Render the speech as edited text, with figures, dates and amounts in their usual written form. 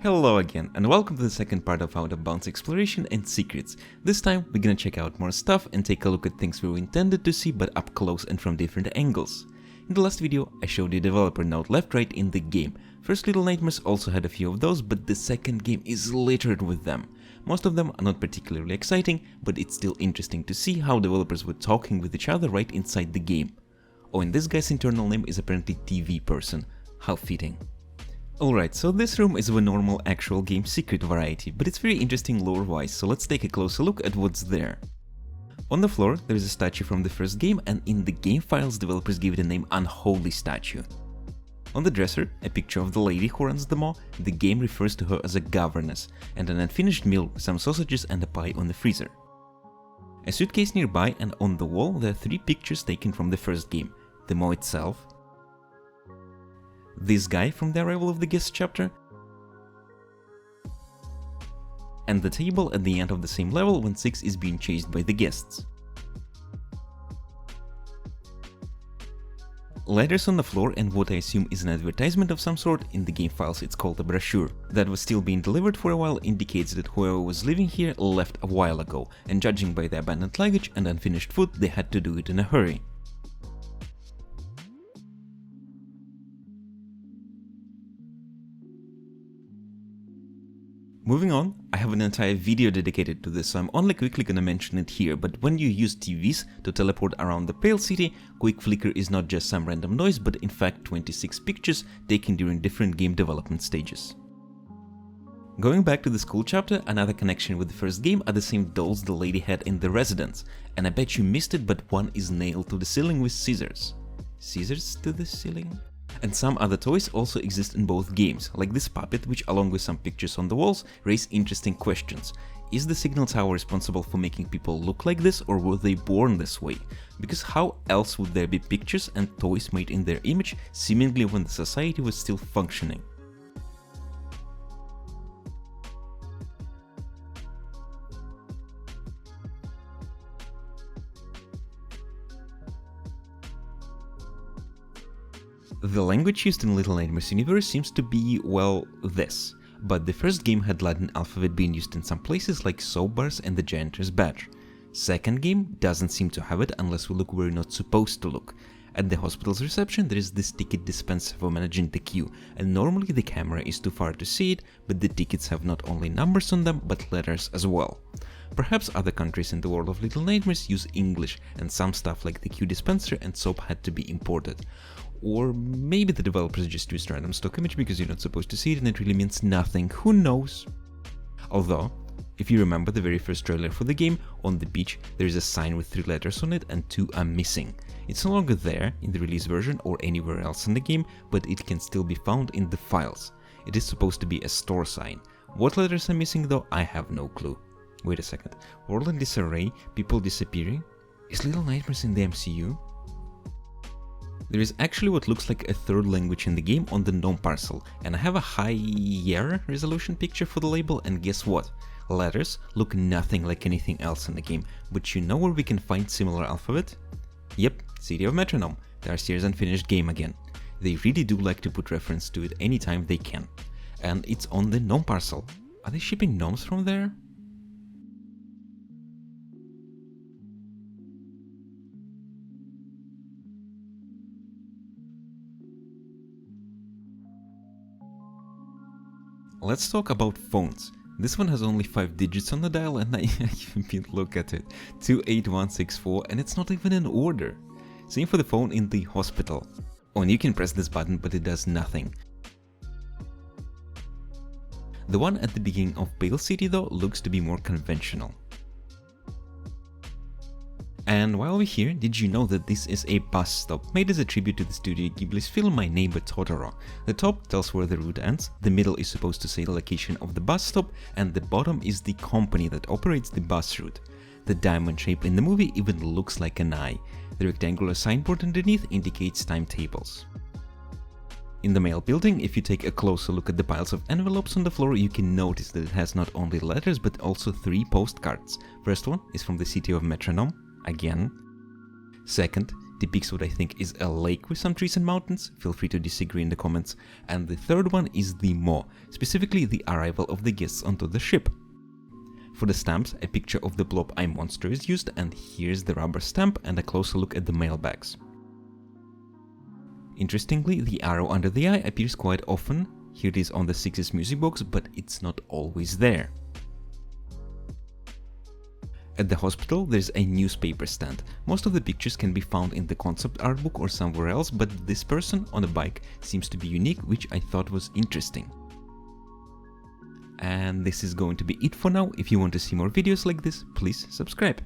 Hello again, and welcome to the second part of Out of Bounds exploration and secrets. This time we're gonna check out more stuff and take a look at things we were intended to see but up close and from different angles. In the last video I showed you developer note left right in the game. First Little Nightmares also had a few of those, but the second game is littered with them. Most of them are not particularly exciting, but it's still interesting to see how developers were talking with each other right inside the game. Oh, and this guy's internal name is apparently TV person. How fitting. Alright, so this room is of a normal actual game secret variety, but it's very interesting lore-wise, so let's take a closer look at what's there. On the floor, there is a statue from the first game, and in the game files developers give it a name Unholy Statue. On the dresser, a picture of the lady who runs the mall. The game refers to her as a governess, and an unfinished meal with some sausages and a pie on the freezer. A suitcase nearby, and on the wall there are 3 pictures taken from the first game: the mall itself, this guy from the Arrival of the Guest chapter, and the table at the end of the same level when Six is being chased by the guests. Letters on the floor and what I assume is an advertisement of some sort. In the game files it's called a brochure. That was still being delivered for a while indicates that whoever was living here left a while ago, and judging by the abandoned luggage and unfinished food they had to do it in a hurry. Moving on, I have an entire video dedicated to this, so I'm only quickly gonna mention it here, but when you use TVs to teleport around the Pale City, quick flicker is not just some random noise, but in fact 26 pictures taken during different game development stages. Going back to the school chapter, another connection with the first game are the same dolls the lady had in the residence, and I bet you missed it, but one is nailed to the ceiling with scissors. Scissors to the ceiling? And some other toys also exist in both games, like this puppet, which along with some pictures on the walls raise interesting questions. Is the signal tower responsible for making people look like this, or were they born this way? Because how else would there be pictures and toys made in their image, seemingly when the society was still functioning? The language used in Little Nightmares universe seems to be, well, this. But the first game had Latin alphabet being used in some places like soap bars and the janitor's badge. Second game doesn't seem to have it unless we look where we're not supposed to look. At the hospital's reception there is this ticket dispenser for managing the queue, and normally the camera is too far to see it, but the tickets have not only numbers on them but letters as well. Perhaps other countries in the world of Little Nightmares use English, and some stuff like the queue dispenser and soap had to be imported. Or maybe the developers just used random stock image because you're not supposed to see it and it really means nothing, who knows? Although, if you remember the very first trailer for the game, on the beach there is a sign with 3 letters on it and 2 are missing. It's no longer there in the release version or anywhere else in the game, but it can still be found in the files. It is supposed to be a store sign. What letters are missing though, I have no clue. Wait a second, world in disarray, people disappearing? Is Little Nightmares in the MCU? There is actually what looks like a third language in the game on the GNOME parcel, and I have a higher resolution picture for the label, and guess what? Letters look nothing like anything else in the game, but you know where we can find similar alphabet? Yep, City of Metronome, Darcier's unfinished game again. They really do like to put reference to it anytime they can. And it's on the GNOME parcel. Are they shipping gnomes from there? Let's talk about phones. This one has only 5 digits on the dial and I even look at it. 28164, and it's not even in order. Same for the phone in the hospital. Oh, and you can press this button but it does nothing. The one at the beginning of Pale City though looks to be more conventional. And while we're here, did you know that this is a bus stop made as a tribute to the Studio Ghibli's film My Neighbor Totoro? The top tells where the route ends, the middle is supposed to say the location of the bus stop, and the bottom is the company that operates the bus route. The diamond shape in the movie even looks like an eye. The rectangular signboard underneath indicates timetables. In the mail building, if you take a closer look at the piles of envelopes on the floor, you can notice that it has not only letters but also 3 postcards. First one is from the City of Metronome. Again. Second depicts what I think is a lake with some trees and mountains. Feel free to disagree in the comments. And the third one is the Maw, specifically the arrival of the guests onto the ship. For the stamps, a picture of the blob eye monster is used, and here's the rubber stamp and a closer look at the mailbags. Interestingly, the arrow under the eye appears quite often. Here it is on the Six's music box, but it's not always there. At the hospital, there's a newspaper stand. Most of the pictures can be found in the concept art book or somewhere else, but this person on a bike seems to be unique, which I thought was interesting. And this is going to be it for now. If you want to see more videos like this, please subscribe.